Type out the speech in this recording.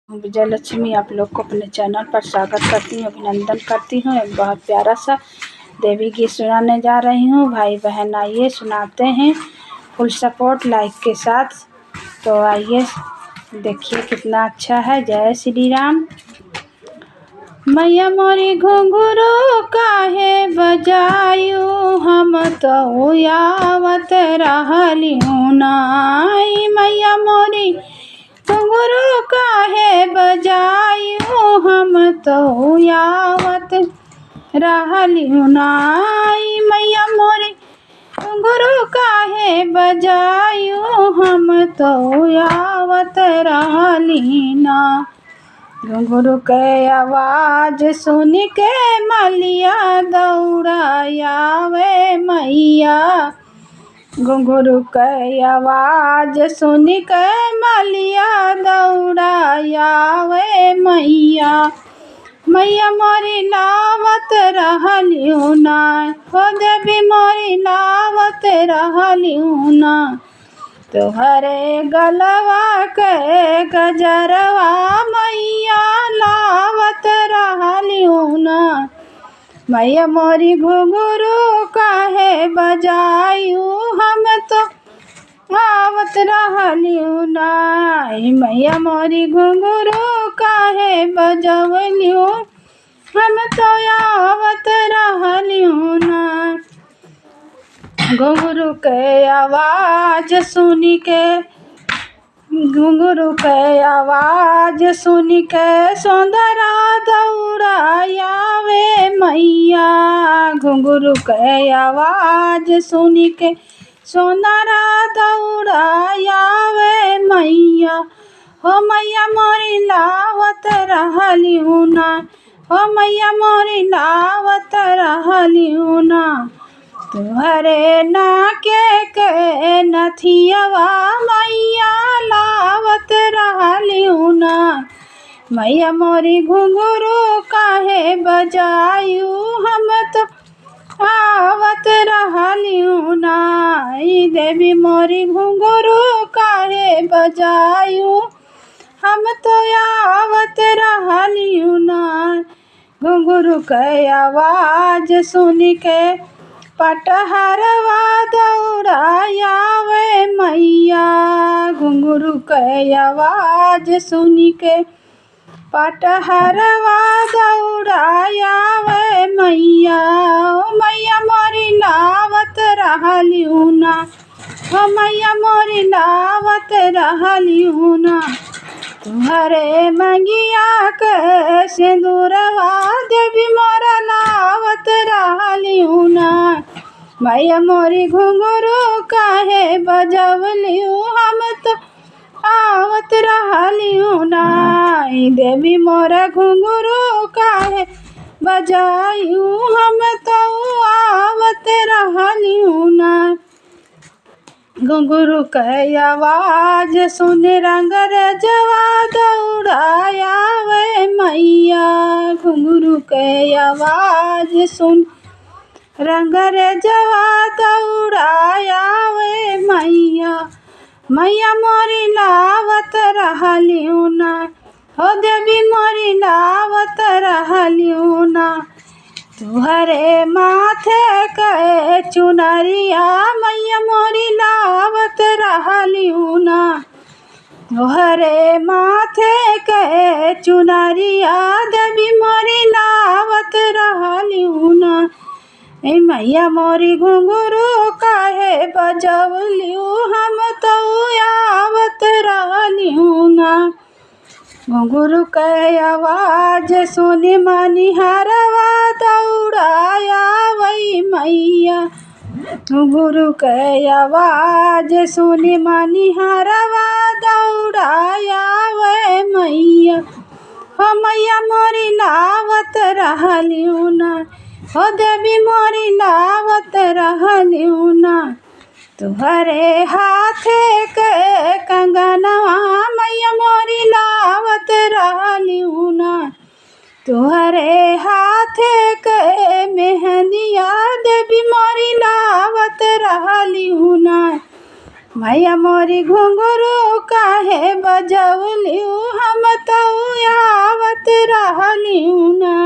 विजय लक्ष्मी आप लोग को अपने चैनल पर स्वागत करती हूँ, अभिनंदन करती हूँ। एक बहुत प्यारा सा देवी गीत सुनाने जा रही हूँ। भाई बहन आइए सुनाते हैं फुल सपोर्ट लाइक के साथ। तो आइए देखिए कितना अच्छा है। जय श्री राम। मैया मोरी घुंघरू काहे बजायू, हम तो आवत रहलियू नाई। मैया मोरी घुंघरू काहे बजायू, हम तो आवत रहलियू नाई। मैया मोरी घुंघरू काहे बजायू, हम तो आवत रहली ना। घुंघरू के आवाज सुन के मलिया दौड़ायावे मैया। घुंघरू के आवाज सुन के मलिया दौड़ायावे मैया। मैया मोरी लावत रहलियू ना, हो देवी मोरी लावत रहलियू ना। तोहरे गलवा के गजरवा मैया लावत रहलियू ना। मैया मोरी घुंघरू काहे बजायू, हम तो आवत रहलियू ना। मैया मोरी घुंघरू काहे बजवलियू, हम तो आवत रहलियू ना। घुंघरू के आवाज सुन के, घुंघरू के आवाज सुन के सोंदरा दौड़ायावे मैया। घुंघरू के आवाज सुन के सोंदरा दौड़ायावे मैया। हो मैया मोरी लावत रहलियू ना, हो मैया मोरी लावत रहलियू ना। तुहरे नाके के नथियवा मैया लावत रहलियू ना। मैया मोरी घुंघरू काहे बजायू, हम तो आवत रहलियू ना। देवी मोरी घुंघरू काहे बजायू, हम तो आवत रहलियू ना। घुंघरू के आवाज सुन के पटहरवा दौड़ायावे मैया। घुंघरू के आवाज सुन के पटहरवा दौड़ायावे मैया। मैया मोरी लावत रहलियू ना, हो मैया मोरी लावत रहलियू ना। तुहरे मंगिया के सिंदूरवा देवी मोरा लावत रहलियू ना। मैया मोरी घुंघरू काहे बजवलियू, हम तो आवत रहलियू ना। देवी मोरा घुंघरू काहे बजायू, हम तो आवत रहलियू ना। घुंघरू के आवाज सुन रंगरजवा दौड़ायावे मैया। घुंघरू के आवाज सुन रंगरजवा दौड़ायावे मैया। मैया मोरी लावत रहलियू ना, हो देवी मोरी लावत रहलियू ना। तुहरे माथे के चुनरिया मैया मोरी लावत रहलियू ना। तुहरे माथे के चुनरिया देवी मोरी लावत रहलियू ना। मैया मोरी घुंघरू काहे बजवलियू, हम तो आवत रहलियू ना। घुंघरू के आवाज सुन मनिहारवा दौड़ायावे मैया। घुंघरू के आवाज सुन मनिहारवा दौड़ायावे मैया। हो मैया मोरी लावत रहलियू ना, हो देवी मोरी लावत रहलियू ना। तुहरे हाथे के कंगनवा मैया मोरी लावत रहलियू ना। तुहरे हाथे के मेहंदिया देवी मोरी लावत रहलियू ना। मैया मोरी घुंघरू काहे बजवलियू, हम तो वाली हूँ ना,